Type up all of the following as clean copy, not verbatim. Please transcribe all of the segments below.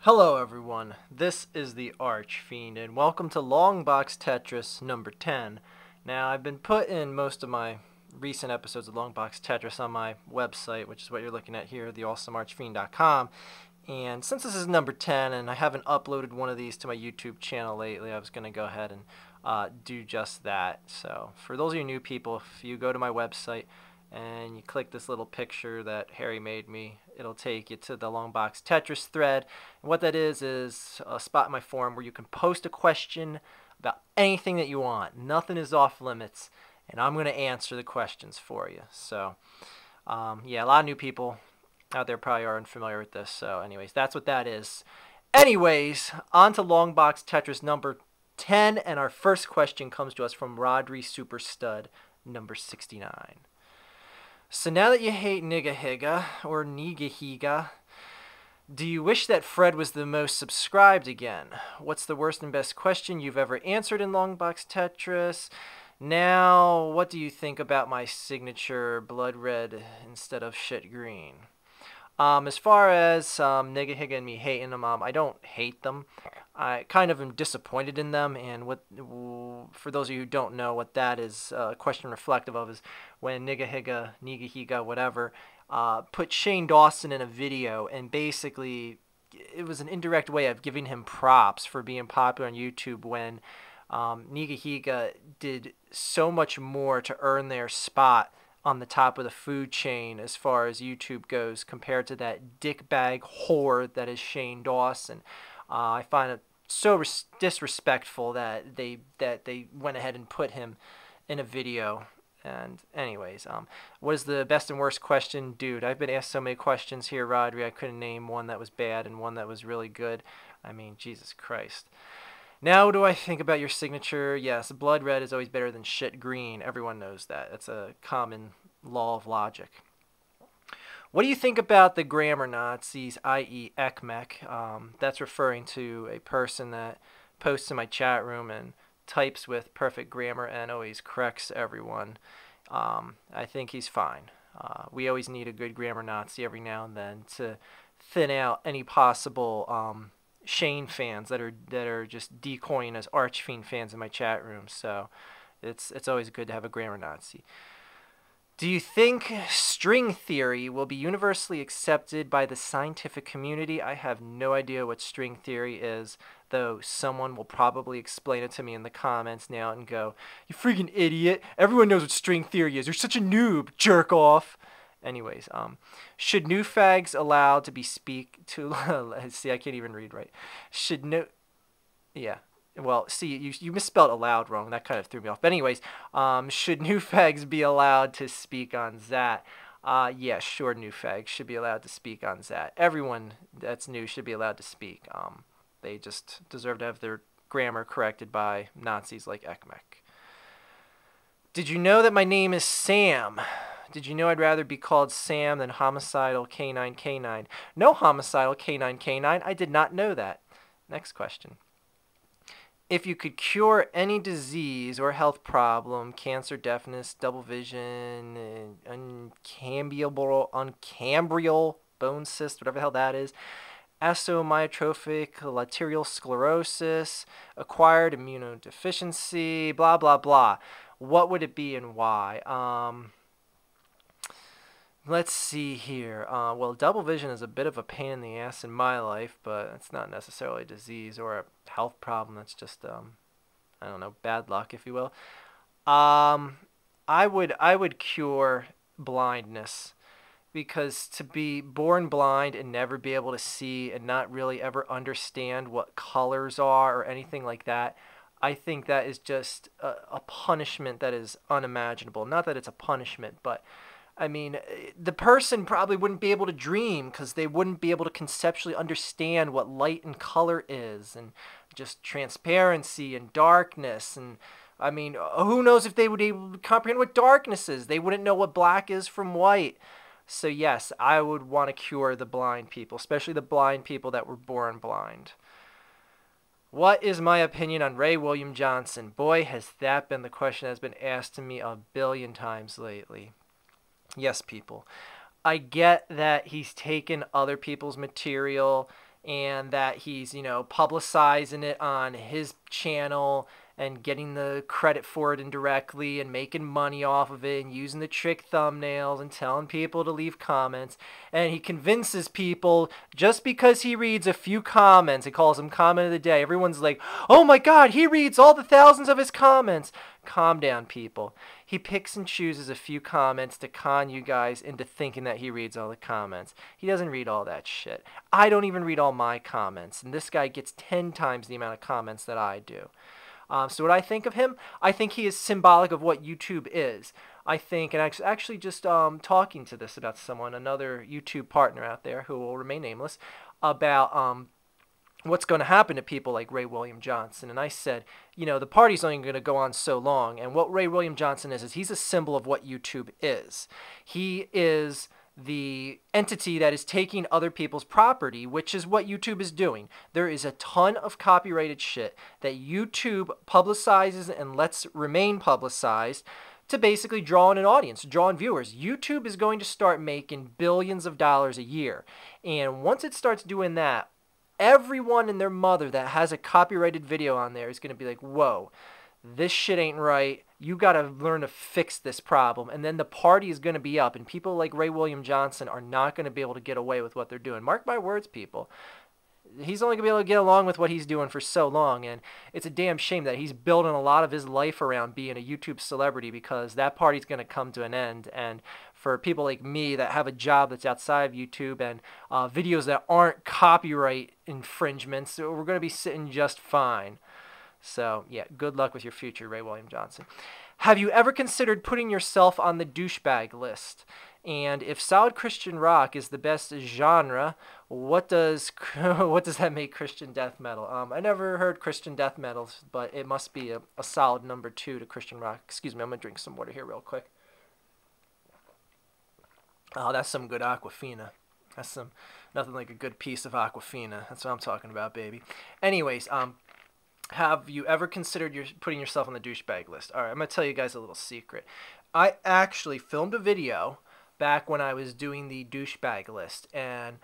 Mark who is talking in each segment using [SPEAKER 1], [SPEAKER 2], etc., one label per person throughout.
[SPEAKER 1] Hello everyone, this is the Archfiend and welcome to Longbox Tetris number 10. Now I've been putting most of my recent episodes of Longbox Tetris on my website, which is what you're looking at here, theawesomearchfiend.com. And since this is number 10 and I haven't uploaded one of these to my YouTube channel lately, I was going to go ahead and do just that. So for those of you new people, if you go to my website and you click this little picture that Harry made me, it'll take you to the Longbox Tetris thread. And what that is a spot in my forum where you can post a question about anything that you want. Nothing is off limits, and I'm going to answer the questions for you. So, yeah, a lot of new people out there probably are unfamiliar with this. So, anyways, that's what that is. Anyways, on to Longbox Tetris number 10, and our first question comes to us from Rodri Superstud number 69. So now that you hate Nigahiga, or Nigahiga, do you wish that Fred was the most subscribed again? What's the worst and best question you've ever answered in Longbox Tetris? Now, what do you think about my signature blood red instead of shit green? As far as Nigahiga and me hating them, I don't hate them. I kind of am disappointed in them, and for those of you who don't know what that is, a question reflective of is when Nigahiga, whatever, put Shane Dawson in a video, and basically it was an indirect way of giving him props for being popular on YouTube when Nigahiga did so much more to earn their spot on the top of the food chain as far as YouTube goes compared to that dickbag whore that is Shane Dawson. I find it so disrespectful that they went ahead and put him in a video. And anyways, what is the best and worst question? Dude, I've been asked so many questions here, Rodri. I couldn't name one that was bad and one that was really good. I mean, Jesus Christ. Now, what do I think about your signature? Yes, blood red is always better than shit green. Everyone knows that. That's a common law of logic. What do you think about the grammar Nazis, i.e. ekmek? That's referring to a person that posts in my chat room and types with perfect grammar and always corrects everyone. I think he's fine. We always need a good grammar Nazi every now and then to thin out any possible Shane fans that are just decoying as Archfiend fans in my chat room. So it's always good to have a grammar Nazi. Do you think string theory will be universally accepted by the scientific community? I have no idea what string theory is, though someone will probably explain it to me in the comments now and go, "You freaking idiot! Everyone knows what string theory is. You're such a noob, jerk off." Anyways, should new fags allowed to be speak to? See, I can't even read right. Should no, yeah. Well, see, you misspelled allowed wrong. That kind of threw me off. But anyways, should new fags be allowed to speak on that? Yeah, sure, new fags should be allowed to speak on that. Everyone that's new should be allowed to speak. They just deserve to have their grammar corrected by Nazis like ekmek. Did you know that my name is Sam? Did you know I'd rather be called Sam than Homicidal K9 K9? No, Homicidal K9 K9. I did not know that. Next question. If you could cure any disease or health problem, cancer, deafness, double vision, uncambrial bone cyst, whatever the hell that is, asomyotrophic lateral sclerosis, acquired immunodeficiency, blah, blah, blah, what would it be and why? Let's see here. Well, double vision is a bit of a pain in the ass in my life, but it's not necessarily a disease or a health problem. That's just, I don't know, bad luck, if you will. I would cure blindness, because to be born blind and never be able to see and not really ever understand what colors are or anything like that, I think that is just a punishment that is unimaginable. Not that it's a punishment, but I mean, the person probably wouldn't be able to dream because they wouldn't be able to conceptually understand what light and color is and just transparency and darkness. And I mean, who knows if they would be able to comprehend what darkness is? They wouldn't know what black is from white. So yes, I would want to cure the blind people, especially the blind people that were born blind. What is my opinion on Ray William Johnson? Boy, has that been the question that's been asked to me a billion times lately. Yes, people. I get that he's taken other people's material and that he's, you know, publicizing it on his channel and getting the credit for it indirectly and making money off of it and using the trick thumbnails and telling people to leave comments. And he convinces people just because he reads a few comments, he calls them comment of the day. Everyone's like, oh my God, he reads all the thousands of his comments. Calm down, people. He picks and chooses a few comments to con you guys into thinking that he reads all the comments. He doesn't read all that shit. I don't even read all my comments, and this guy gets 10 times the amount of comments that I do. So what I think of him, I think he is symbolic of what YouTube is. I think, and actually just talking to this about someone, another YouTube partner out there who will remain nameless, about what's going to happen to people like Ray William Johnson. And I said, you know, the party's only going to go on so long. And what Ray William Johnson is he's a symbol of what YouTube is. He is the entity that is taking other people's property, which is what YouTube is doing. There is a ton of copyrighted shit that YouTube publicizes and lets remain publicized to basically draw in an audience, draw in viewers. YouTube is going to start making billions of dollars a year. And once it starts doing that, everyone and their mother that has a copyrighted video on there is going to be like, whoa, this shit ain't right. You got to learn to fix this problem. And then the party is going to be up. And people like Ray William Johnson are not going to be able to get away with what they're doing. Mark my words, people. He's only going to be able to get along with what he's doing for so long. And it's a damn shame that he's building a lot of his life around being a YouTube celebrity, because that party's going to come to an end. And for people like me that have a job that's outside of YouTube and videos that aren't copyright infringements, we're going to be sitting just fine. So, yeah, good luck with your future, Ray William Johnson. Have you ever considered putting yourself on the douchebag list? And if solid Christian rock is the best genre, what does that make Christian death metal? I never heard Christian death metal, but it must be a solid number 2 to Christian rock. Excuse me, I'm going to drink some water here real quick. Oh, that's some good Aquafina. That's nothing like a good piece of Aquafina. That's what I'm talking about, baby. Anyways, have you ever considered putting yourself on the douchebag list? All right, I'm going to tell you guys a little secret. I actually filmed a video back when I was doing the douchebag list, and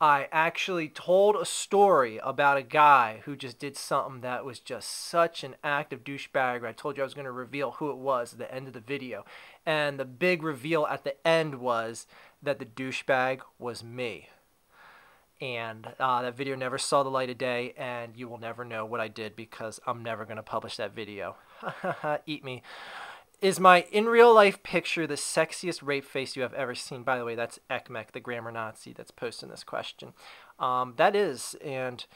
[SPEAKER 1] I actually told a story about a guy who just did something that was just such an act of douchebag. I told you I was going to reveal who it was at the end of the video, and the big reveal at the end was that the douchebag was me. And that video never saw the light of day, and you will never know what I did because I'm never going to publish that video. Eat me. Is my in real life picture the sexiest rape face you have ever seen? By the way, that's Ekmek, the grammar Nazi, that's posting this question. That is, and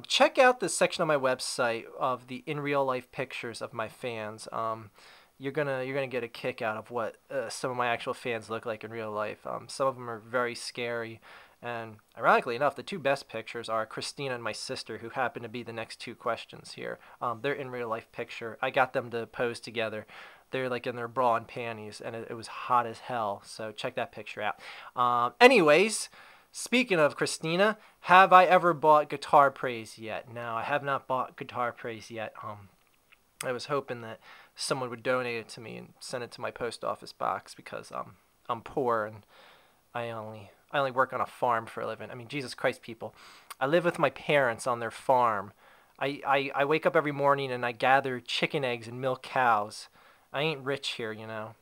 [SPEAKER 1] check out the section on my website of the in real life pictures of my fans. You're gonna get a kick out of what some of my actual fans look like in real life. Some of them are very scary. And ironically enough, the 2 best pictures are Christina and my sister, who happen to be the next 2 questions here. They're in real life picture. I got them to pose together. They're like in their bra and panties, and it was hot as hell. So check that picture out. Anyways, speaking of Christina, have I ever bought Guitar Praise yet? No, I have not bought Guitar Praise yet. I was hoping that someone would donate it to me and send it to my post office box, because I'm poor and I only work on a farm for a living. I mean, Jesus Christ, people. I live with my parents on their farm. I wake up every morning and I gather chicken eggs and milk cows. I ain't rich here, you know.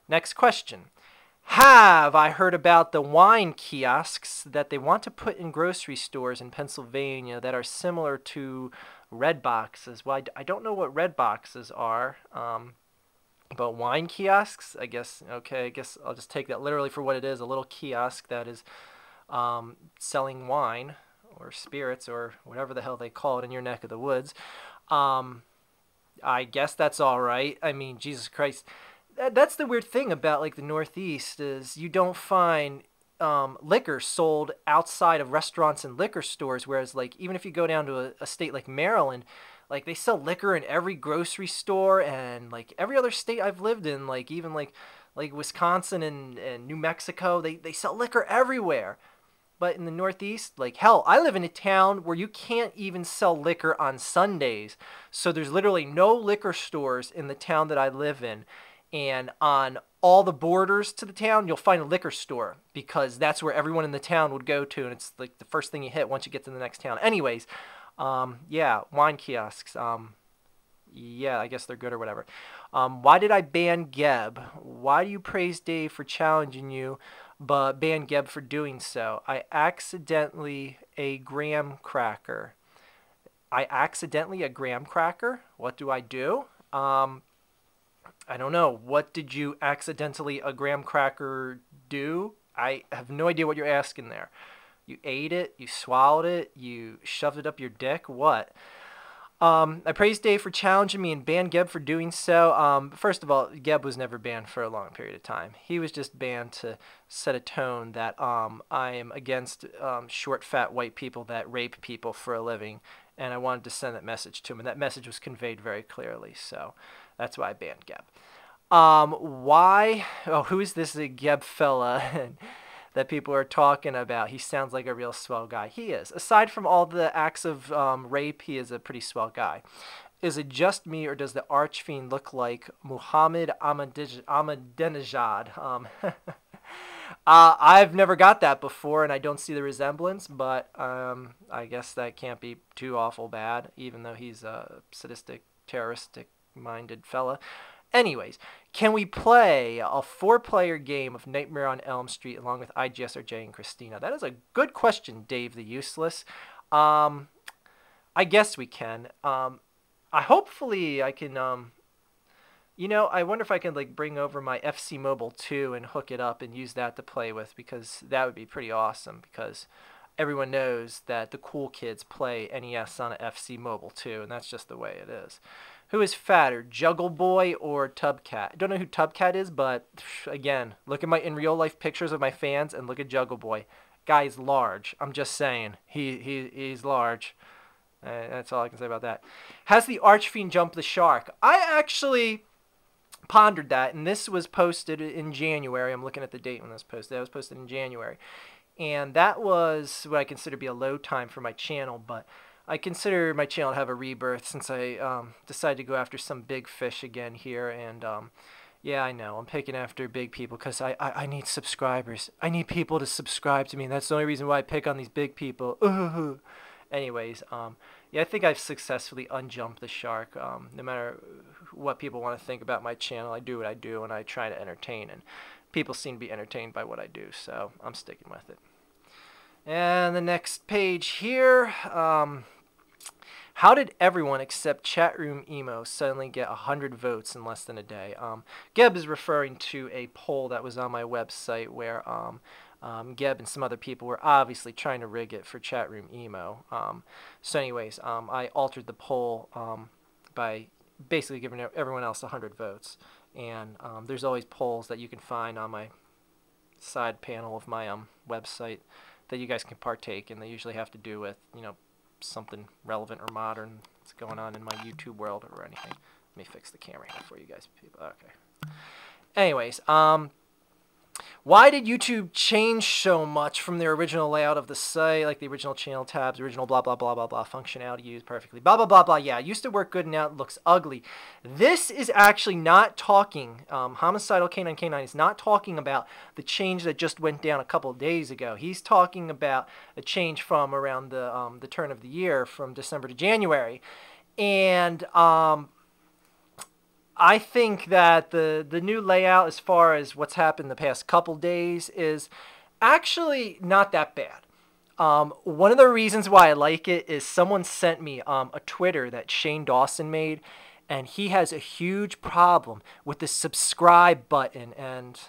[SPEAKER 1] Next question. Have I heard about the wine kiosks that they want to put in grocery stores in Pennsylvania that are similar to red boxes? Well, I don't know what red boxes are. But wine kiosks, I guess, okay, I guess I'll just take that literally for what it is, a little kiosk that is selling wine or spirits or whatever the hell they call it in your neck of the woods. I guess that's all right. I mean, Jesus Christ. That's the weird thing about, like, the Northeast is you don't find liquor sold outside of restaurants and liquor stores, whereas, like, even if you go down to a state like Maryland, like, they sell liquor in every grocery store, and, like, every other state I've lived in, like, even, like Wisconsin and New Mexico, they sell liquor everywhere. But in the Northeast, like, hell, I live in a town where you can't even sell liquor on Sundays. So there's literally no liquor stores in the town that I live in. And on all the borders to the town, you'll find a liquor store because that's where everyone in the town would go to, and it's like the first thing you hit once you get to the next town. Anyways, yeah, wine kiosks. Yeah, I guess they're good or whatever. Why did I ban Geb? Why do you praise Dave for challenging you, but ban Geb for doing so? I accidentally a graham cracker. I accidentally a graham cracker? What do I do? I don't know. What did you accidentally a graham cracker do? I have no idea what you're asking there. You ate it? You swallowed it? You shoved it up your dick? What? I praise Dave for challenging me and banned Geb for doing so. First of all, Geb was never banned for a long period of time. He was just banned to set a tone that I am against short, fat white people that rape people for a living, and I wanted to send that message to him, and that message was conveyed very clearly, so that's why I banned Geb. Why? Oh, who is this Geb fella that people are talking about? He sounds like a real swell guy. He is. Aside from all the acts of rape, he is a pretty swell guy. Is it just me, or does the archfiend look like Muhammad Ahmadinejad? I've never got that before, and I don't see the resemblance, but I guess that can't be too awful bad, even though he's a sadistic, terroristic-minded fella. Anyways, can we play a 4-player game of Nightmare on Elm Street along with IGSRJ and Christina? That is a good question, Dave the Useless. I guess we can. Hopefully I can, I wonder if I can like bring over my FC Mobile 2 and hook it up and use that to play with, because that would be pretty awesome, because everyone knows that the cool kids play NES on an FC Mobile 2, and that's just the way it is. Who is fatter, Juggle Boy or Tubcat? I don't know who Tubcat is, but again, look at my in real life pictures of my fans and look at Juggle Boy. Guy's large. I'm just saying, he's large. That's all I can say about that. Has the Archfiend jumped the shark? I actually pondered that, and this was posted in January. I'm looking at the date when this was posted. That was posted in January, and that was what I consider to be a low time for my channel, but I consider my channel to have a rebirth since I decided to go after some big fish again here. And yeah, I know I'm picking after big people because I need subscribers. I need people to subscribe to me, and that's the only reason why I pick on these big people. Anyways, yeah, I think I've successfully unjumped the shark. No matter what people want to think about my channel, I do what I do, and I try to entertain, and people seem to be entertained by what I do, so I'm sticking with it. And the next page here, how did everyone except Chatroom Emo suddenly get 100 votes in less than a day? Geb is referring to a poll that was on my website where Geb and some other people were obviously trying to rig it for Chatroom Emo. So anyways, I altered the poll by basically giving everyone else 100 votes. And there's always polls that you can find on my side panel of my website that you guys can partake in. They usually have to do with, something relevant or modern that's going on in my YouTube world or anything. Let me fix the camera here for you guys. Okay. Anyways, why did YouTube change so much from the original layout of the site, like the original channel tabs, original blah, blah, blah, blah, blah, functionality used perfectly, blah, blah, blah, blah, yeah, it used to work good and now it looks ugly. This is actually not talking, Homicidal K9K9 is not talking about the change that just went down a couple of days ago. He's talking about a change from around the turn of the year, from December to January. And I think that the new layout, as far as what's happened the past couple days, is actually not that bad. One of the reasons why I like it is someone sent me a Twitter that Shane Dawson made, and he has a huge problem with the subscribe button. And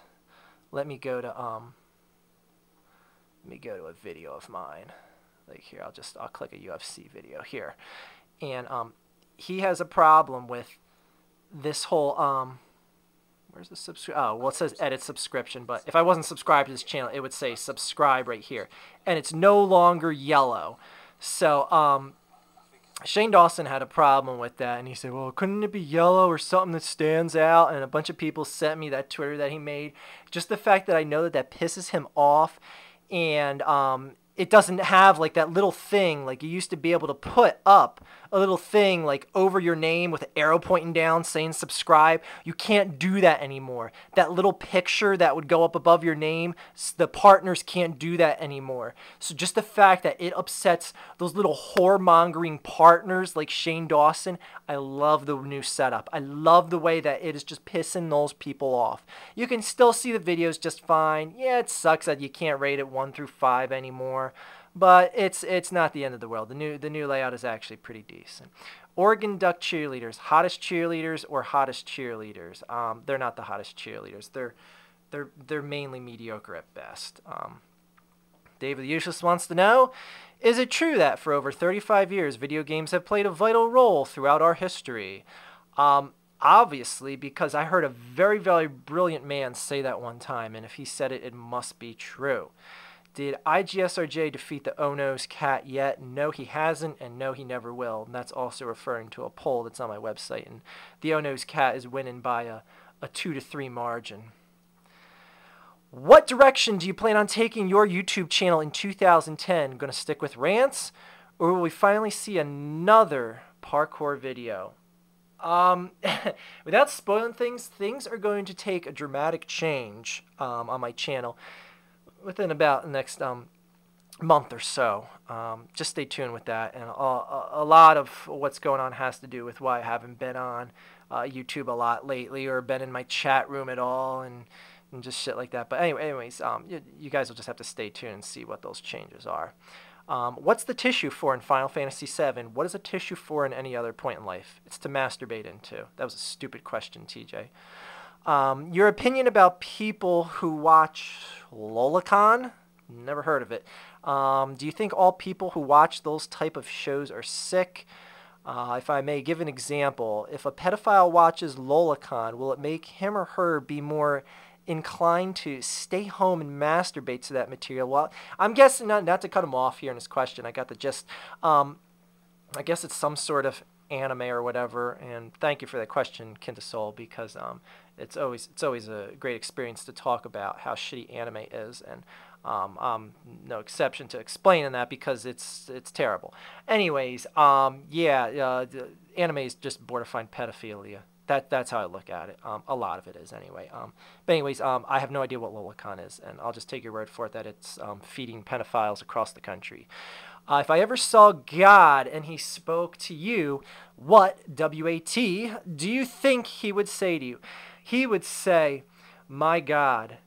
[SPEAKER 1] let me go to a video of mine. Like here, I'll click a UFC video here, and he has a problem with this whole where's the subscribe? Oh, well, it says edit subscription, but if I wasn't subscribed to this channel, it would say subscribe right here, and it's no longer yellow. So Shane Dawson had a problem with that, and he said, well, couldn't it be yellow or something that stands out? And a bunch of people sent me that Twitter that he made. Just the fact that I know that pisses him off, and it doesn't have like that little thing like you used to be able to put up a little thing like over your name with an arrow pointing down saying subscribe. You can't do that anymore. That little picture that would go up above your name, the partners can't do that anymore. So just the fact that it upsets those little whoremongering partners like Shane Dawson, I love the new setup. I love the way that it is just pissing those people off. You can still see the videos just fine. Yeah, it sucks that you can't rate it 1 through 5 anymore, but it's not the end of the world. The new layout is actually pretty decent. Oregon Duck cheerleaders, hottest cheerleaders or hottest cheerleaders? They're not the hottest cheerleaders. They're mainly mediocre at best. David the Useless wants to know, is it true that for over 35 years video games have played a vital role throughout our history? Obviously, because I heard a very, very brilliant man say that one time, and if he said it, it must be true. Did IGSRJ defeat the Ono's cat yet? No, he hasn't, and no, he never will. And that's also referring to a poll that's on my website, and the Ono's cat is winning by a 2-3 margin. What direction do you plan on taking your YouTube channel in 2010? Going to stick with rants, or will we finally see another parkour video? Without spoiling things, things are going to take a dramatic change on my channel within about the next month or so. Just stay tuned with that. And a lot of what's going on has to do with why I haven't been on YouTube a lot lately or been in my chat room at all and just shit like that. But anyways, you guys will just have to stay tuned and see what those changes are. What's the tissue for in Final Fantasy VII? What is a tissue for in any other point in life? It's to masturbate into. That was a stupid question, TJ. Your opinion about people who watch Lolicon? Never heard of it. Do you think all people who watch those type of shows are sick? If I may give an example, if a pedophile watches Lolicon, will it make him or her be more inclined to stay home and masturbate to that material? Well, I'm guessing, not to cut him off here in his question, I got the gist. I guess it's some sort of anime or whatever, and thank you for that question, Kintasol, because it's always a great experience to talk about how shitty anime is, and I'm no exception to explaining that because it's terrible. Anyways, yeah, anime is just borderline pedophilia. That's how I look at it. A lot of it is anyway. But anyways, I have no idea what Lolicon is, and I'll just take your word for it that it's feeding pedophiles across the country. If I ever saw God and he spoke to you, what, W-A-T, do you think he would say to you? He would say, my God,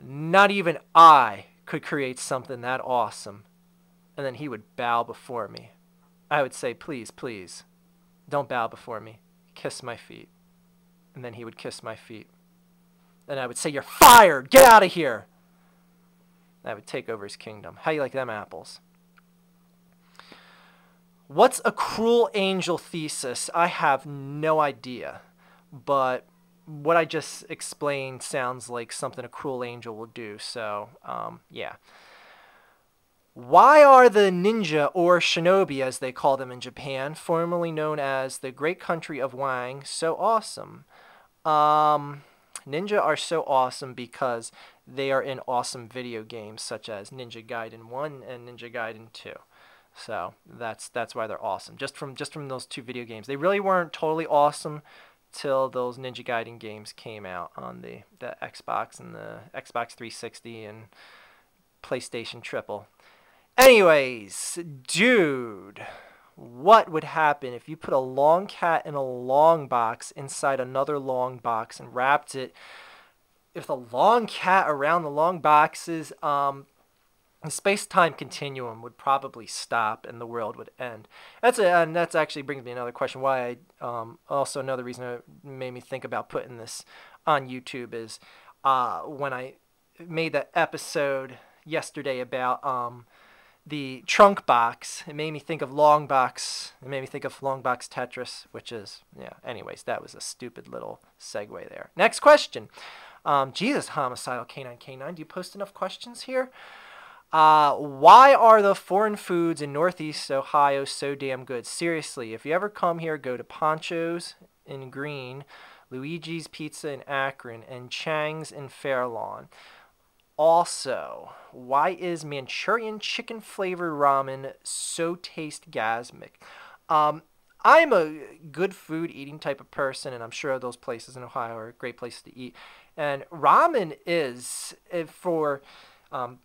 [SPEAKER 1] not even I could create something that awesome. And then he would bow before me. I would say, please, please, don't bow before me. Kiss my feet. And then he would kiss my feet. And I would say, you're fired! Get out of here! And I would take over his kingdom. How you like them apples? What's a cruel angel thesis? I have no idea. But what I just explained sounds like something a cruel angel will do. So, yeah. Why are the ninja, or shinobi as they call them in Japan, formerly known as the Great Country of Wang, so awesome? Ninja are so awesome because they are in awesome video games such as Ninja Gaiden 1 and Ninja Gaiden 2. So that's why they're awesome. Just from those two video games. They really weren't totally awesome till those Ninja Gaiden games came out on the Xbox and the Xbox 360 and PlayStation Triple. Anyways, dude, what would happen if you put a long cat in a long box inside another long box and wrapped it? If the long cat around the long boxes, the space-time continuum would probably stop and the world would end. And that's actually brings me another question. Why also another reason it made me think about putting this on YouTube is when I made that episode yesterday about the trunk box. It made me think of Longbox. It made me think of Longbox Tetris, which is, yeah. Anyways, that was a stupid little segue there. Next question. Jesus, Homicidal K9K9. Do you post enough questions here? Why are the foreign foods in Northeast Ohio so damn good? Seriously, if you ever come here, go to Poncho's in Green, Luigi's Pizza in Akron, and Chang's in Fairlawn. Also, why is Manchurian chicken flavored ramen so taste-gasmic? Um, I'm a good food eating type of person, and I'm sure those places in Ohio are great places to eat. And ramen is, for um,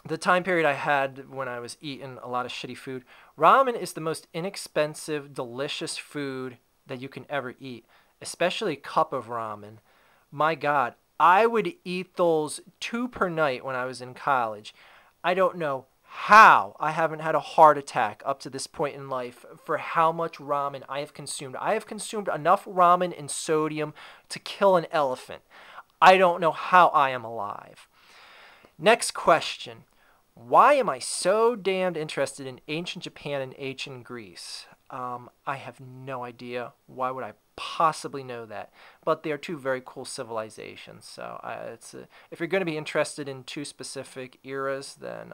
[SPEAKER 1] the time period I had when I was eating a lot of shitty food, ramen is the most inexpensive, delicious food that you can ever eat, especially a cup of ramen. My God, I would eat those 2 per night when I was in college. I don't know how I haven't had a heart attack up to this point in life for how much ramen I have consumed. I have consumed enough ramen and sodium to kill an elephant. I don't know how I am alive. Next question. Why am I so damned interested in ancient Japan and ancient Greece? I have no idea. Why would I possibly know that? But they are two very cool civilizations. So if you're going to be interested in two specific eras, then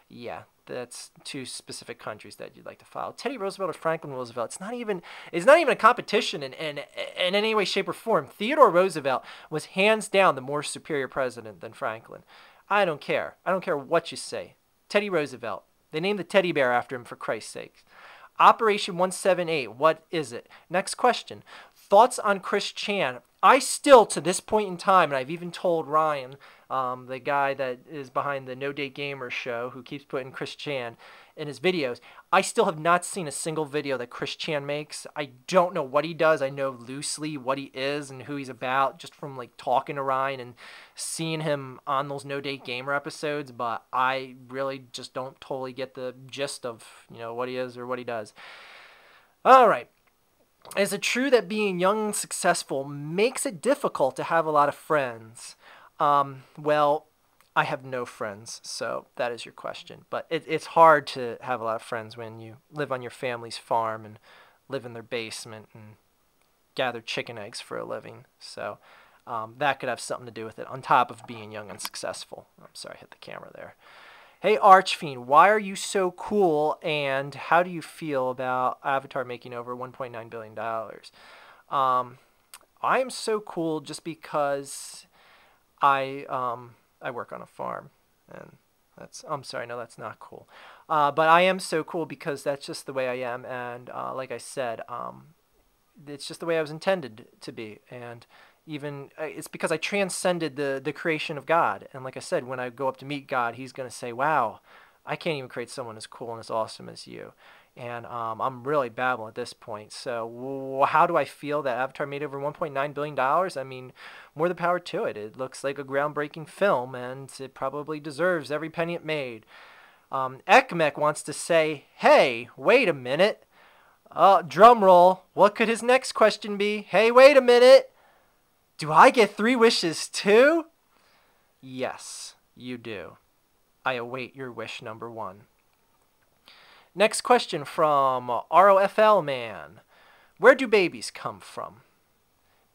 [SPEAKER 1] yeah, that's two specific countries that you'd like to follow. Teddy Roosevelt or Franklin Roosevelt? It's not even a competition in any way, shape, or form. Theodore Roosevelt was hands down the more superior president than Franklin. I don't care. I don't care what you say. Teddy Roosevelt. They named the teddy bear after him, for Christ's sake. Operation 178. What is it? Next question. Thoughts on Chris Chan? I still, to this point in time, and I've even told Ryan, the guy that is behind the No Date Gamer show, who keeps putting Chris Chan in his videos, I still have not seen a single video that Chris Chan makes. I don't know what he does. I know loosely what he is and who he's about just from like talking to Ryan and seeing him on those No Date Gamer episodes, but I really just don't totally get the gist of, what he is or what he does. All right. Is it true that being young and successful makes it difficult to have a lot of friends? Well, I have no friends, so that is your question. But it's hard to have a lot of friends when you live on your family's farm and live in their basement and gather chicken eggs for a living. So that could have something to do with it, on top of being young and successful. I'm sorry, I hit the camera there. Hey Archfiend, why are you so cool, and how do you feel about Avatar making over $1.9 billion? I am so cool just because I work on a farm, and I'm sorry, no, that's not cool. But I am so cool because that's just the way I am, and like I said, it's just the way I was intended to be, and even it's because I transcended the creation of God. And like I said, when I go up to meet God, he's going to say, wow, I can't even create someone as cool and as awesome as you. And I'm really babbling at this point. So how do I feel that Avatar made over $1.9 billion? I mean, more the power to it. It looks like a groundbreaking film, and it probably deserves every penny it made. Ekmek wants to say, hey, wait a minute. Drum roll. What could his next question be? Hey, wait a minute. Do I get 3 wishes too? Yes, you do. I await your wish number 1. Next question from ROFL Man. Where do babies come from?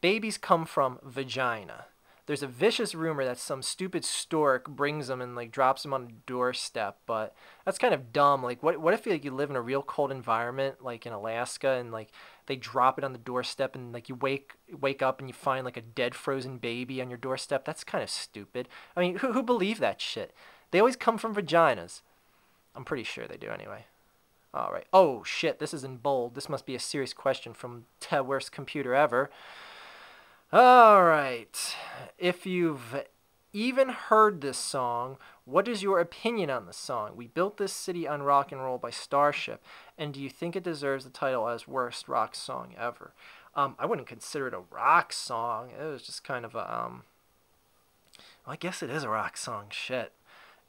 [SPEAKER 1] Babies come from vagina. There's a vicious rumor that some stupid stork brings them and like drops them on a doorstep, but that's kind of dumb. Like, what if you live in a real cold environment, like in Alaska, and like they drop it on the doorstep, and like you wake up and you find like a dead frozen baby on your doorstep? That's kind of stupid. I mean, who believe that shit? They always come from vaginas. I'm pretty sure they do anyway. All right. Oh shit, this is in bold. This must be a serious question from the worst computer ever. All right. If you've even heard this song, what is your opinion on the song? We built this city on rock and roll by Starship, and do you think it deserves the title as worst rock song ever? I wouldn't consider it a rock song. It was just kind of a well, I guess it is a rock song. Shit.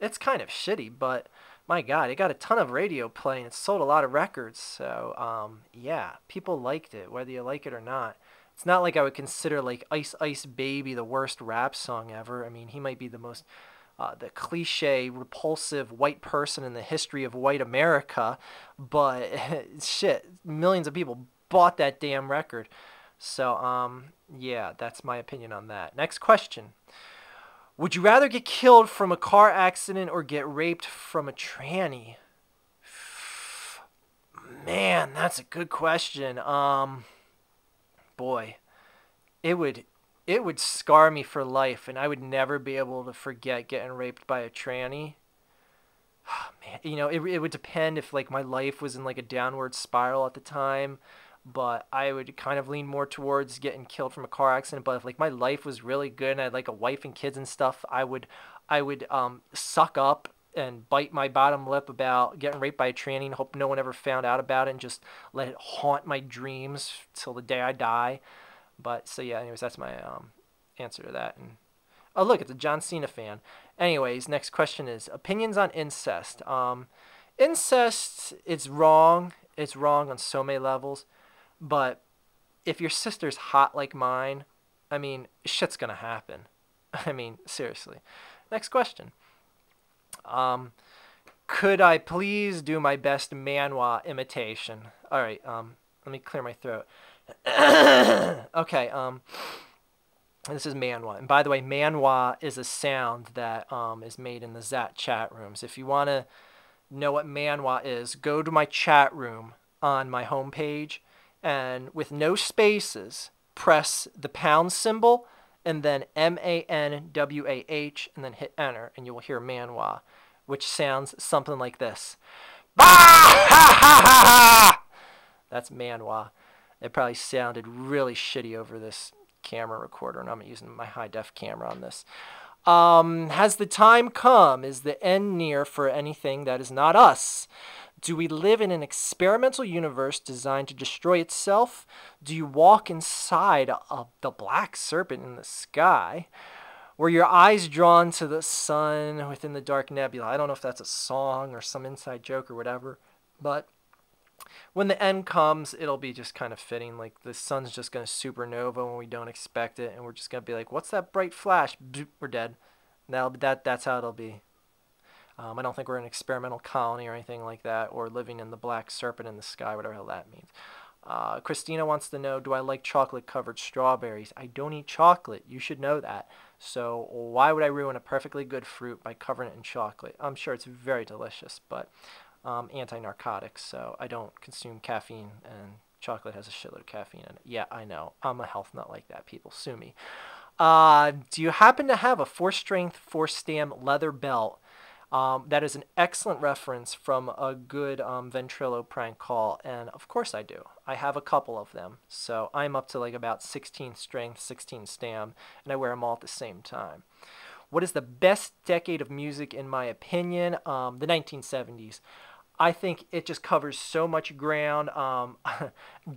[SPEAKER 1] It's kind of shitty, but my God, it got a ton of radio play and it sold a lot of records. So yeah, people liked it, whether you like it or not. It's not like I would consider like Ice Ice Baby the worst rap song ever. I mean, he might be the most the cliche, repulsive white person in the history of white America, but shit, millions of people bought that damn record. So yeah, that's my opinion on that. Next question. Would you rather get killed from a car accident or get raped from a tranny? Man, that's a good question. Boy, it would it would scar me for life, and I would never be able to forget getting raped by a tranny. Man, it would depend if like my life was in like a downward spiral at the time, but I would kind of lean more towards getting killed from a car accident. But if like my life was really good and I had like a wife and kids and stuff, I would suck up and bite my bottom lip about getting raped by a tranny and hope no one ever found out about it and just let it haunt my dreams till the day I die. But so yeah, anyways, that's my answer to that. And oh look, it's a John Cena fan. Anyways, next question is opinions on incest. Incest, it's wrong. It's wrong on so many levels. But if your sister's hot like mine, I mean, shit's gonna happen. I mean, seriously. Next question. Could I please do my best manhwa imitation? All right. Let me clear my throat. Okay. This is manhwa. And by the way, manhwa is a sound that is made in the Zat chat rooms. If you want to know what manhwa is, go to my chat room on my homepage and with no spaces, press the pound symbol and then MANWAH and then hit enter and you will hear manhwa, which sounds something like this. That's manhwa. It probably sounded really shitty over this camera recorder, and I'm using my high def camera on this. Has the time come? Is the end near for anything that is not us? Do we live in an experimental universe designed to destroy itself? Do you walk inside the black serpent in the sky? Were your eyes drawn to the sun within the dark nebula? I don't know if that's a song or some inside joke or whatever, but when the end comes, it'll be just kind of fitting. Like the sun's just going to supernova when we don't expect it, and we're just going to be like, "What's that bright flash?" We're dead. That's how it'll be. I don't think we're an experimental colony or anything like that, or living in the black serpent in the sky, whatever the hell that means. Christina wants to know, do I like chocolate-covered strawberries? I don't eat chocolate. You should know that. So why would I ruin a perfectly good fruit by covering it in chocolate? I'm sure it's very delicious, but anti-narcotics, so I don't consume caffeine, and chocolate has a shitload of caffeine in it. Yeah, I know. I'm a health nut like that. People sue me. Do you happen to have a 4-strength, 4-stem leather belt? That is an excellent reference from a good Ventrilo prank call, and of course I do. I have a couple of them, so I'm up to like about 16 strength, 16 stam, and I wear them all at the same time. What is the best decade of music in my opinion? The 1970s. I think it just covers so much ground.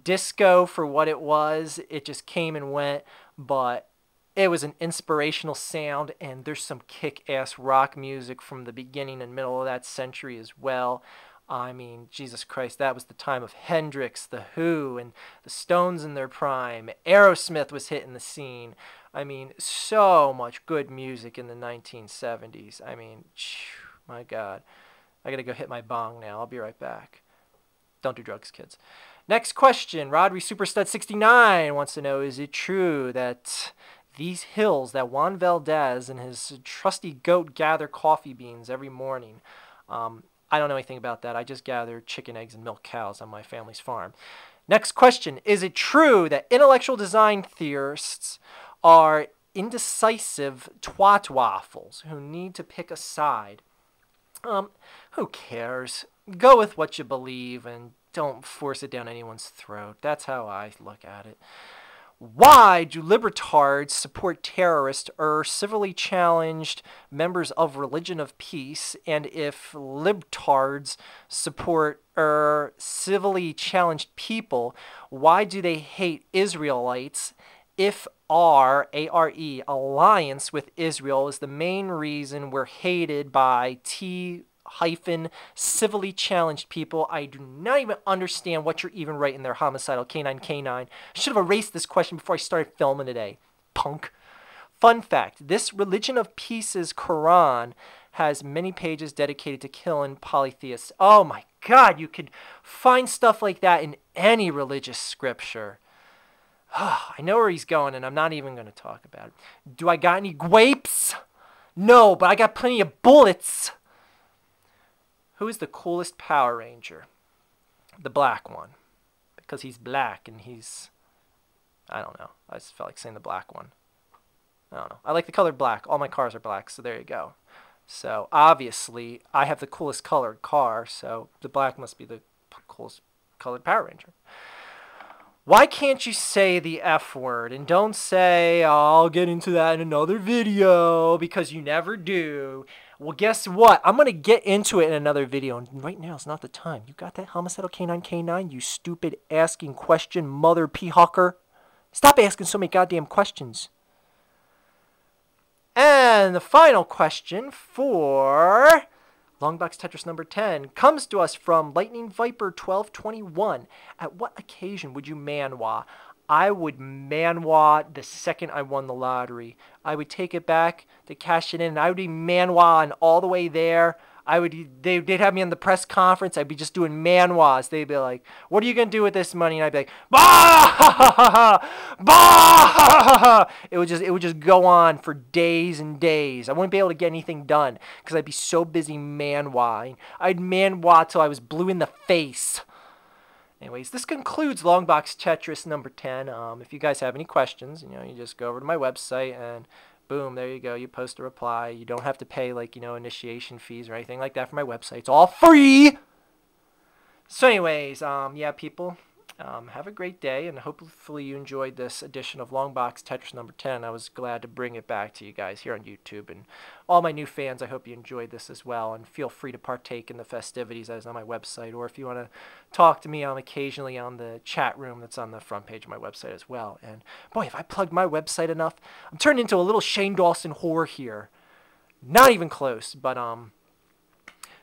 [SPEAKER 1] Disco, for what it was, it just came and went, but it was an inspirational sound, and there's some kick-ass rock music from the beginning and middle of that century as well. I mean, Jesus Christ, that was the time of Hendrix, The Who, and the Stones in their prime. Aerosmith was hitting the scene. I mean, so much good music in the 1970s. I mean, my God. I gotta go hit my bong now. I'll be right back. Don't do drugs, kids. Next question. Rodri Superstud69 wants to know, is it true that these hills that Juan Valdez and his trusty goat gather coffee beans every morning? I don't know anything about that. I just gather chicken eggs and milk cows on my family's farm. Next question. Is it true that intellectual design theorists are indecisive twat waffles who need to pick a side? Who cares? Go with what you believe and don't force it down anyone's throat. That's how I look at it. Why do libertards support terrorists or civilly challenged members of Religion of Peace? And if libtards support civilly challenged people, why do they hate Israelites? If our ARE alliance with Israel is the main reason we're hated by civilly challenged people, I do not even understand what you're even writing there, homicidal K9K9. I should have erased this question before I started filming today, punk. Fun fact, this Religion of Peace's Quran has many pages dedicated to killing polytheists. Oh my God, you could find stuff like that in any religious scripture. I know where he's going, and I'm not even going to talk about it. Do I got any grapes? No, but I got plenty of bullets. Who is the coolest Power Ranger? The black one. Because he's black, and he's... I don't know. I just felt like saying the black one. I don't know. I like the color black. All my cars are black, so there you go. So obviously, I have the coolest colored car, so the black must be the coolest colored Power Ranger. Why can't you say the F word? And don't say, oh, I'll get into that in another video, because you never do. Well, guess what? I'm going to get into it in another video, and right now is not the time. You got that, homicidal canine K9, you stupid asking question mother p-hawker? Stop asking so many goddamn questions. And the final question for Longbox Tetris number 10 comes to us from Lightning Viper 1221. At what occasion would you manwa? I would manwa the second I won the lottery. I would take it back to cash it in, and I would be manwa all the way there. They'd have me in the press conference. I'd be just doing manwas. They'd be like, "What are you gonna do with this money?" And I'd be like, "Bah, bah." It would just go on for days and days. I wouldn't be able to get anything done because I'd be so busy manwaing. I'd manwa till I was blue in the face. Anyways, this concludes Longbox Tetris number 10. If you guys have any questions, you just go over to my website and boom, there you go. You post a reply. You don't have to pay initiation fees or anything like that for my website. It's all free. So anyways, yeah, people, have a great day, and hopefully you enjoyed this edition of Longbox Tetris number 10. I was glad to bring it back to you guys here on YouTube, and all my new fans, I hope you enjoyed this as well, and feel free to partake in the festivities that is on my website, or if you want to talk to me occasionally on the chat room that's on the front page of my website as well. And boy, if I plugged my website enough, I'm turning into a little Shane Dawson whore here. Not even close, but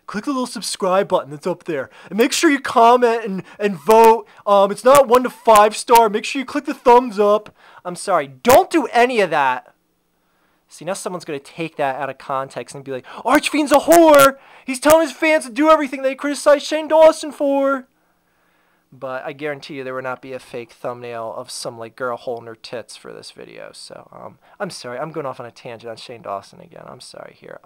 [SPEAKER 1] click the little subscribe button that's up there. And make sure you comment and vote. It's not 1 to 5 star. Make sure you click the thumbs up. I'm sorry. Don't do any of that. See, now someone's going to take that out of context and be like, Archfiend's a whore. He's telling his fans to do everything they criticize Shane Dawson for. But I guarantee you there will not be a fake thumbnail of some girl holding her tits for this video. So I'm sorry. I'm going off on a tangent on Shane Dawson again. I'm sorry here.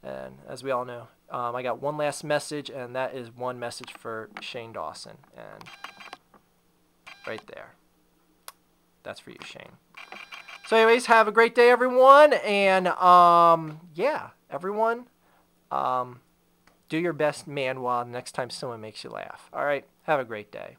[SPEAKER 1] And as we all know, I got one last message, and that is one message for Shane Dawson. And right there. That's for you, Shane. So anyways, have a great day, everyone. And, yeah, everyone, do your best manwa next time someone makes you laugh. All right? Have a great day.